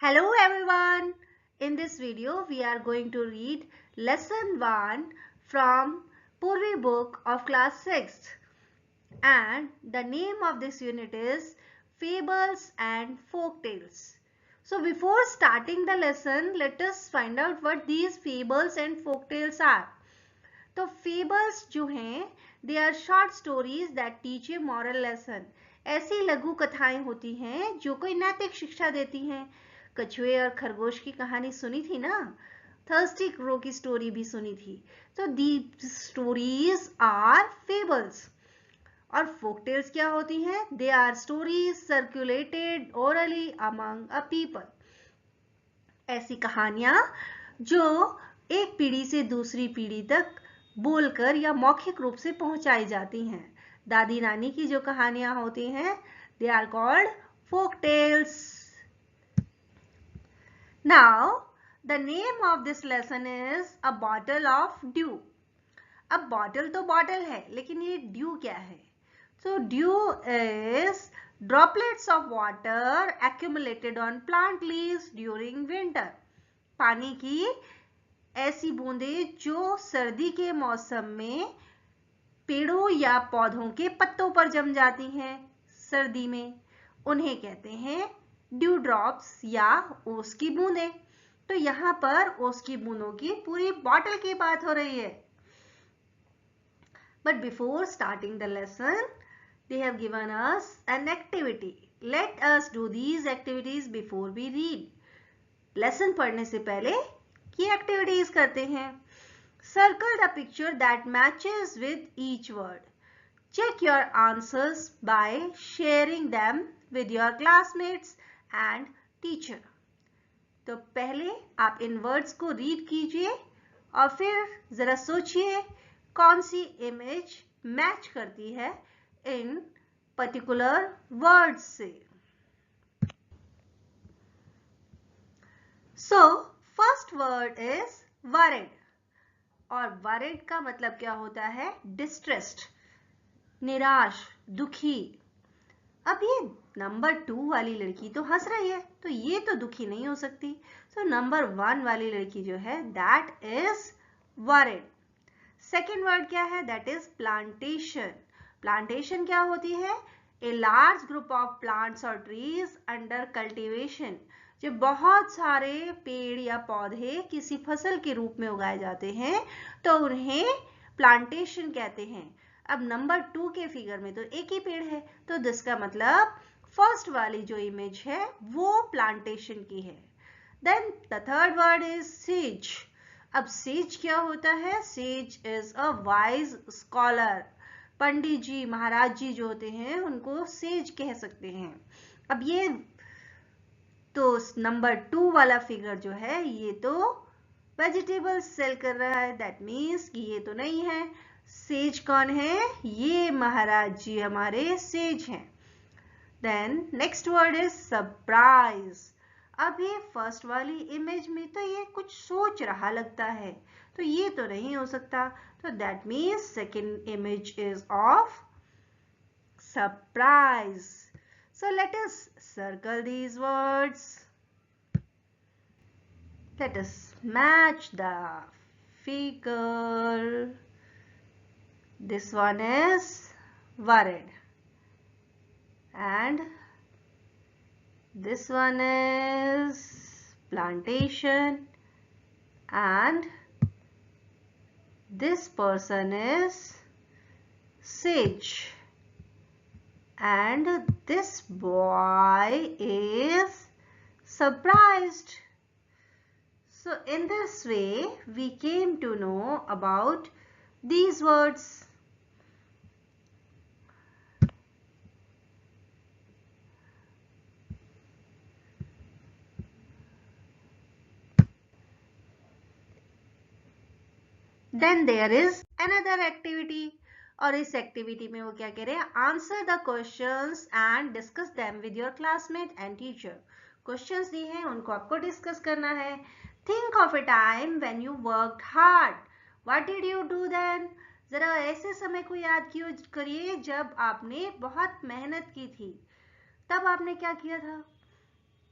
Hello everyone. In this video we are going to read lesson 1 from Purvi book of class 6th, and the name of this unit is Fables and Folk Tales. So before starting the lesson, let us find out what these fables and folk tales are. तो fables जो हैं they are short stories that teach a moral lesson. ऐसी लघु कथाएं होती हैं जो कोई नैतिक शिक्षा देती हैं. कछुए और खरगोश की कहानी सुनी थी ना, थर्स्टी क्रो की स्टोरी भी सुनी थी. तो दीज स्टोरीज आर फेबल्स. और फोक टेल्स क्या होती हैं? They are stories circulated orally among a people. ऐसी कहानियां जो एक पीढ़ी से दूसरी पीढ़ी तक बोलकर या मौखिक रूप से पहुंचाई जाती हैं. दादी नानी की जो कहानियां होती हैं they are called folk tales. Now, the name of this lesson is A Bottle of Dew. अब bottle तो bottle है, लेकिन ये dew क्या है? So, dew is droplets of water accumulated on plant leaves during winter. पानी की ऐसी बूंदें जो सर्दी के मौसम में पेड़ों या पौधों के पत्तों पर जम जाती हैं सर्दी में, उन्हें कहते हैं ड्यू ड्रॉप्स या ओस की बूंदें. तो यहाँ पर ओस की बूंदों की पूरी बॉटल की बात हो रही है. But before starting the lesson they have given us an activity. Let us do these activities before we read. Lesson पढ़ने से पहले ये एक्टिविटीज करते हैं. Circle the picture that matches with each word. Check your answers by sharing them with your classmates and teacher. तो पहले आप इन words को रीड कीजिए और फिर जरा सोचिए कौन सी इमेज मैच करती है इन पर्टिकुलर वर्ड्स से. So first word is worried. और वरिड का मतलब क्या होता है? डिस्ट्रेस्ड, निराश, दुखी. अब ये नंबर 2 वाली लड़की तो हंस रही है, तो ये तो दुखी नहीं हो सकती. तो नंबर 1 वाली लड़की जो है that is worried. Second word क्या है? That is plantation. प्लांटेशन क्या होती है? A large group of plants और ट्रीज अंडर कल्टीवेशन. जब बहुत सारे पेड़ या पौधे किसी फसल के रूप में उगाए जाते हैं तो उन्हें प्लांटेशन कहते हैं. अब नंबर 2 के फिगर में तो एक ही पेड़ है, तो जिसका मतलब फर्स्ट वाली जो इमेज है वो प्लांटेशन की है. Then the third word is sage. अब सेज क्या होता है? Sage is a wise scholar. Pandit ji, Maharaj ji जो होते हैं उनको सेज कह सकते हैं. अब ये तो नंबर 2 वाला फिगर जो है ये तो वेजिटेबल्स सेल कर रहा है. दैट मीन्स कि ये तो नहीं है. सेज कौन है? ये महाराज जी हमारे सेज हैं. Then next word is surprise. अब ये फर्स्ट वाली इमेज में तो ये कुछ सोच रहा लगता है, तो ये तो नहीं हो सकता. तो that means second image is of surprise. So let us circle these words. Let us match the figure. This one is worried and this one is plantation and this person is sage. And this boy is surprised. So in this way we came to know about these words. Then there is another activity. और इस activity में वो क्या कह रहे हैं? Answer the questions and discuss them with your classmate and teacher. Questions दिए हैं, उनको आपको डिस्कस करना है. Think of a time when you worked hard. What did you do then? जरा ऐसे समय को याद करिए जब आपने बहुत मेहनत की थी. तब आपने क्या किया था?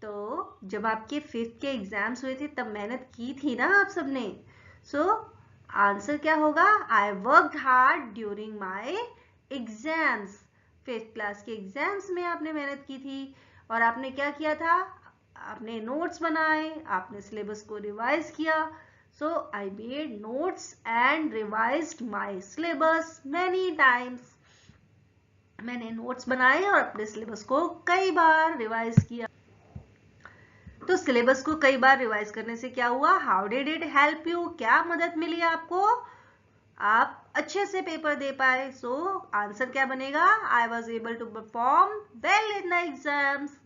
तो जब आपके 5th के एग्जाम्स हुए थे तब मेहनत की थी ना आप सबने। सो आंसर क्या होगा? I worked hard during my exams. 5th class के एग्जाम्स में आपने मेहनत की थी और आपने क्या किया था? आपने नोट्स बनाए, आपने सिलेबस को रिवाइज किया। So I made notes and revised my syllabus many times. मैंने नोट्स बनाए और अपने सिलेबस को कई बार रिवाइज किया। तो सिलेबस को कई बार रिवाइज करने से क्या हुआ? How did it help you? क्या मदद मिली आपको? आप अच्छे से पेपर दे पाए। सो आंसर क्या बनेगा? I was able to perform well in the exams.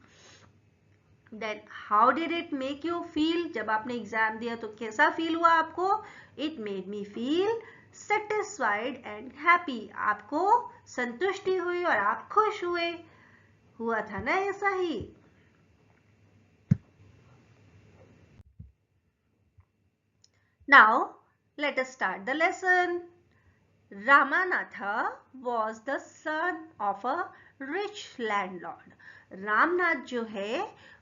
Then how did it make you feel? जब आपने एग्जाम दिया तो कैसा फील हुआ आपको? It made me feel satisfied and happy. आपको संतुष्टि हुई और आप खुश हुए। हुआ था ना ऐसा ही? Now, let us start the lesson. Ramanatha was the son of a rich landlord. Ramnath जो है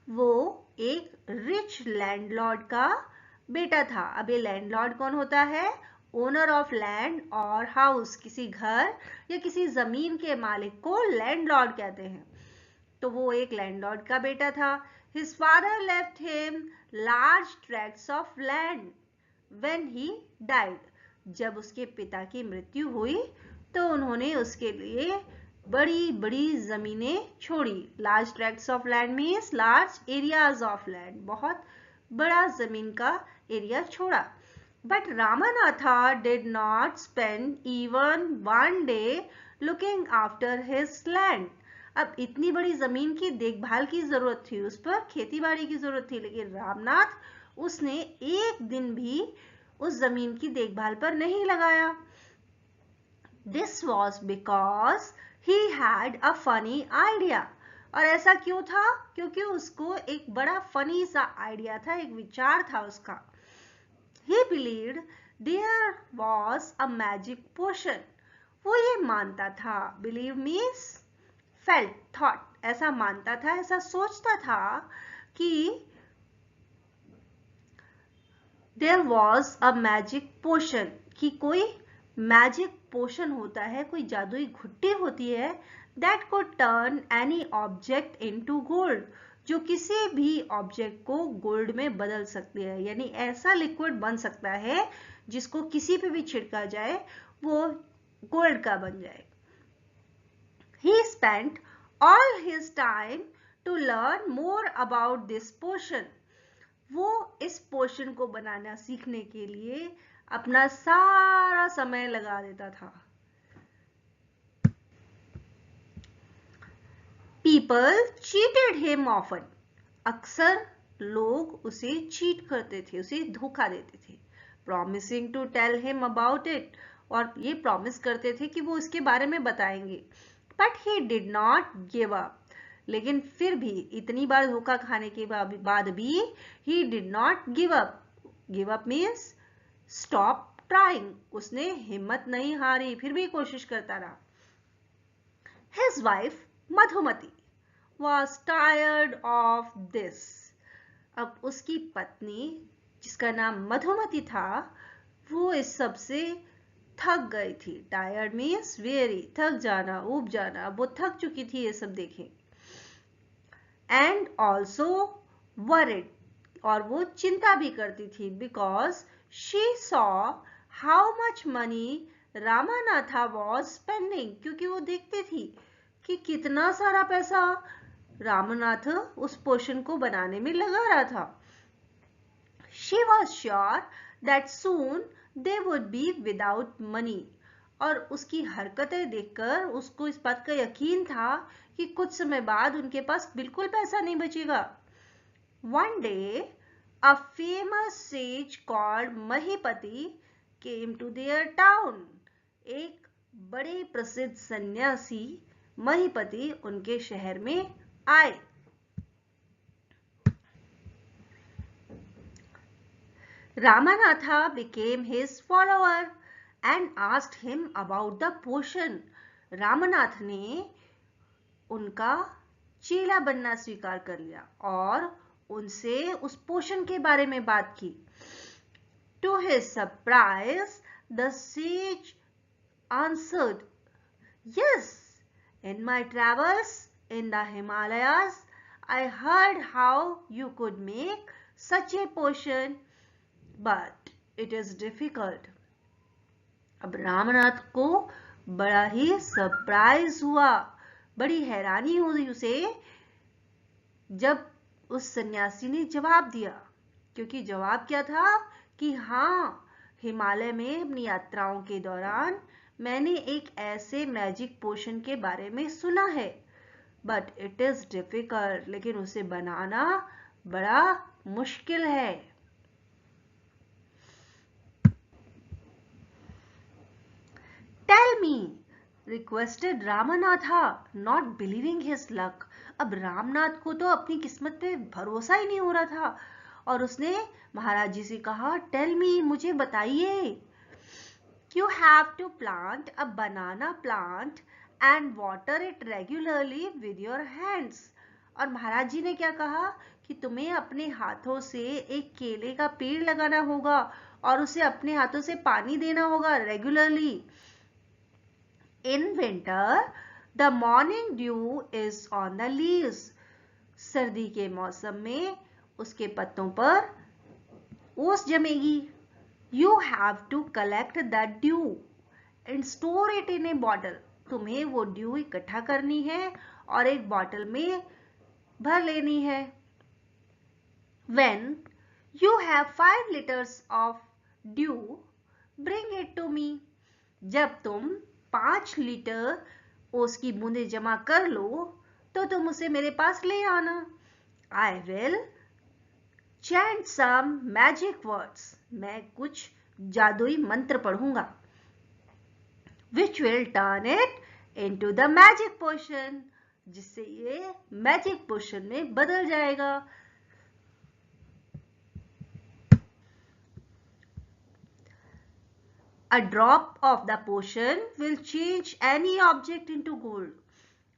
वो एक रिच लैंडलॉर्ड का बेटा था। अब ये लैंडलॉर्ड कौन होता है? ओनर ऑफ लैंड और हाउस। किसी घर या किसी जमीन के मालिक को लैंडलॉर्ड कहते हैं। तो वो एक लैंडलॉर्ड का बेटा था। His father left him large tracts of land when he died. जब उसके पिता की मृत्यु हुई तो उन्होंने उसके लिए बड़ी बड़ी जमीनें छोड़ी। Large tracts of land means large areas of land, बहुत बड़ा जमीन का एरिया छोड़ा। But Ramanatha did not spend even one day looking after his land. अब इतनी बड़ी जमीन की देखभाल की जरूरत थी, उस पर खेती बाड़ी की जरूरत थी, लेकिन रामनाथ उसने एक दिन भी उस जमीन की देखभाल पर नहीं लगाया। This was because he had a funny idea. और ऐसा क्यों था? क्योंकि उसको एक बड़ा फनी सा आइडिया था, एक विचार था उसका। He believed there was a magic potion. वो ये मानता था, believe means felt, thought, ऐसा मानता था, ऐसा सोचता था कि there was a magic potion, कि कोई मैजिक पोशन होता है, कोई जादुई घुट्टी होती है, that could turn any object into gold, जो किसी भी ऑब्जेक्ट को गोल्ड में बदल सकती है। यानी ऐसा लिक्विड बन सकता है जिसको किसी पे भी छिड़का जाए वो गोल्ड का बन जाए। He spent all his time to learn more about this potion. वो इस पोशन को बनाना सीखने के लिए अपना सारा समय लगा देता था। People cheated him often. अक्सर लोग उसे चीट करते थे, उसे धोखा देते थे। Promising to tell him about it, और ये प्रॉमिस करते थे कि वो इसके बारे में बताएंगे। But he did not give up. लेकिन फिर भी इतनी बार धोखा खाने के बाद भी he did not give up. Give up means stop trying. उसने हिम्मत नहीं हारी, फिर भी कोशिश करता रहा। His wife Madhumati was tired of this. अब उसकी पत्नी जिसका नाम मधुमती था वो इस सब से थक गई थी। टायर्ड मीन्स वेरी, थक जाना, ऊब जाना। वो थक चुकी थी ये सब देखे। एंड ऑल्सो वरिड, और वो चिंता भी करती थी, because she saw how much money Ramanatha was spending, क्योंकि वो देखती थी कि कितना सारा पैसा रामनाथ उस पोशन को बनाने में लगा रहा था। She was sure that soon they would be without money, और उसकी हरकतें देखकर उसको इस बात का यकीन था कि कुछ समय बाद उनके पास बिल्कुल पैसा नहीं बचेगा। One day a famous sage called Mahipati came to their town. एक बड़े प्रसिद्ध सन्यासी महीपति उनके शहर में आए। Ramanatha became his follower and asked him about the potion. Ramnath ने उनका चेला बनना स्वीकार कर लिया और उनसे उस पोशन के बारे में बात की। To his surprise, the sage answered, "Yes, in my travels in the Himalayas, I heard how you could make such a potion, but it is difficult." अब रामनाथ को बड़ा ही सरप्राइज हुआ, बड़ी हैरानी हुई उसे जब उस सन्यासी ने जवाब दिया, क्योंकि जवाब क्या था कि हाँ, हिमालय में अपनी यात्राओं के दौरान मैंने एक ऐसे मैजिक पोशन के बारे में सुना है, बट इट इज डिफिकल्ट, लेकिन उसे बनाना बड़ा मुश्किल है। Tell me, requested Ramnatha, not believing his luck. अब रामनाथ को तो अपनी किस्मत पे भरोसा ही नहीं हो रहा था और उसने महाराज जी से कहा, टेल मी, मुझे बताइए। You have to plant a banana plant and water it regularly with your hands. और महाराज जी ने क्या कहा कि तुम्हें अपने हाथों से एक केले का पेड़ लगाना होगा और उसे अपने हाथों से पानी देना होगा regularly. In winter, the morning dew is on the leaves. सर्दी के मौसम में उसके पत्तों पर ओस जमेगी। You have to collect the dew and store it in a bottle. तुम्हें वो ड्यू इकट्ठा करनी है और एक बॉटल में भर लेनी है। When you have 5 liters of dew, bring it to me. जब तुम 5 लीटर ओस की बूंदें जमा कर लो तो तुम उसे मेरे पास ले आना। I will chant some magic words. मैं कुछ जादुई मंत्र पढ़ूंगा। Which will turn it into the magic potion. जिससे ये मैजिक पोशन में बदल जाएगा। A drop of the potion will change any object into gold.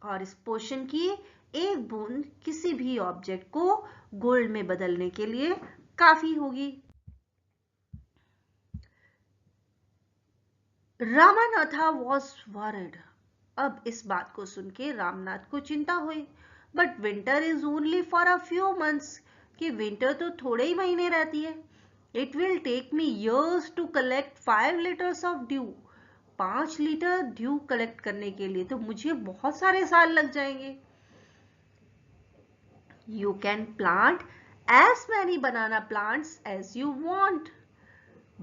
और इस पोशन की एक बूंद किसी भी ऑब्जेक्ट को गोल्ड में बदलने के लिए काफी होगी। Ramanatha was worried. अब इस बात को सुन के रामनाथ को चिंता हुई। But winter is only for a few months, कि विंटर तो थोड़े ही महीने रहती है। It will take me years to collect 5 liters of dew. 5 litre dew collect करने के लिए तो मुझे बहुत सारे साल लग जाएंगे। You can plant as many banana plants as you want,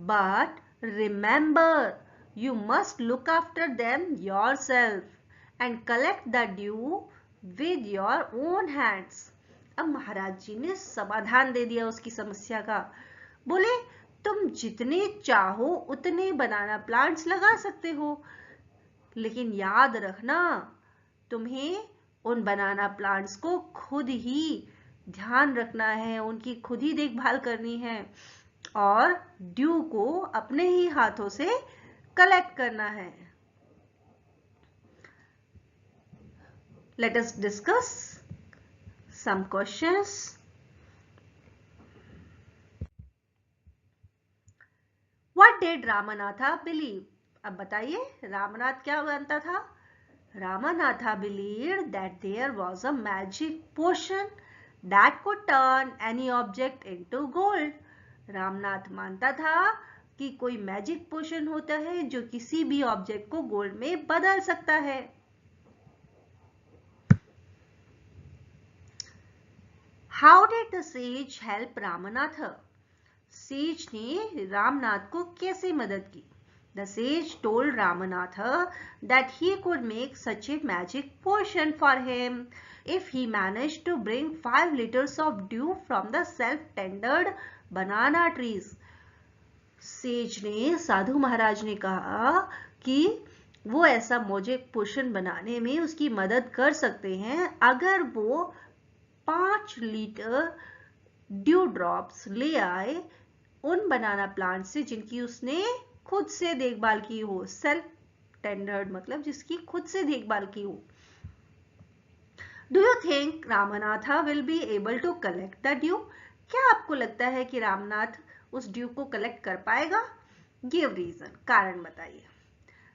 but remember, you must look after them yourself and collect the dew with your own hands. अब महाराज जी ने समाधान दे दिया उसकी समस्या का। बोले, तुम जितने चाहो उतने बनाना प्लांट्स लगा सकते हो, लेकिन याद रखना, तुम्हें उन बनाना प्लांट्स को खुद ही ध्यान रखना है, उनकी खुद ही देखभाल करनी है और ड्यू को अपने ही हाथों से कलेक्ट करना है। Let us discuss some questions. What did Ramanatha believe? अब बताइए, रामनाथ क्या मानता था? Ramanatha believed that there was a magic potion that could turn any object into gold. Ramnath मानता था कि कोई मैजिक पोशन होता है जो किसी भी ऑब्जेक्ट को गोल्ड में बदल सकता है। How did the sage help Ramanatha? Says ने रामनाथ को कैसे मदद की? The sage told Ramanatha that he could make such a magic potion for him if he managed to bring 5 liters of dew from the self-tendered banana trees. Says ने, साधु महाराज ने कहा कि वो ऐसा मैजिक पोशन बनाने में उसकी मदद कर सकते हैं अगर वो 5 लीटर ड्यू ड्रॉप्स ले आए उन बनाना प्लांट से जिनकी उसने खुद से देखभाल की हो। सेल्फ टेंडर्ड मतलब जिसकी खुद से देखभाल की हो। Do you think Ramnatha will be able to collect the dew? क्या आपको लगता है कि रामनाथ उस ड्यू को कलेक्ट कर पाएगा? गिव रीजन, कारण बताइए।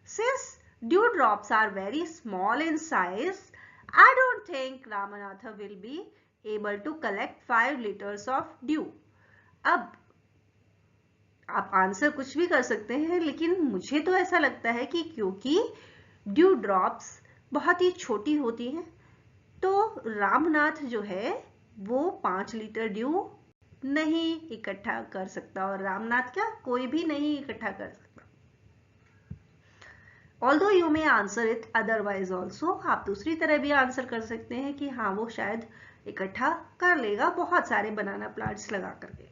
Since dew drops are very small in size, I don't think Ramanatha will be able to collect 5 liters of dew. अब आप आंसर कुछ भी कर सकते हैं, लेकिन मुझे तो ऐसा लगता है कि क्योंकि ड्यू ड्रॉप्स बहुत ही छोटी होती हैं, तो रामनाथ जो है वो 5 लीटर ड्यू नहीं इकट्ठा कर सकता, और रामनाथ क्या कोई भी नहीं इकट्ठा कर सकता। Although you may answer it otherwise also, आप दूसरी तरह भी आंसर कर सकते हैं कि हाँ वो शायद इकट्ठा कर लेगा बहुत सारे बनाना प्लांट्स लगा करके।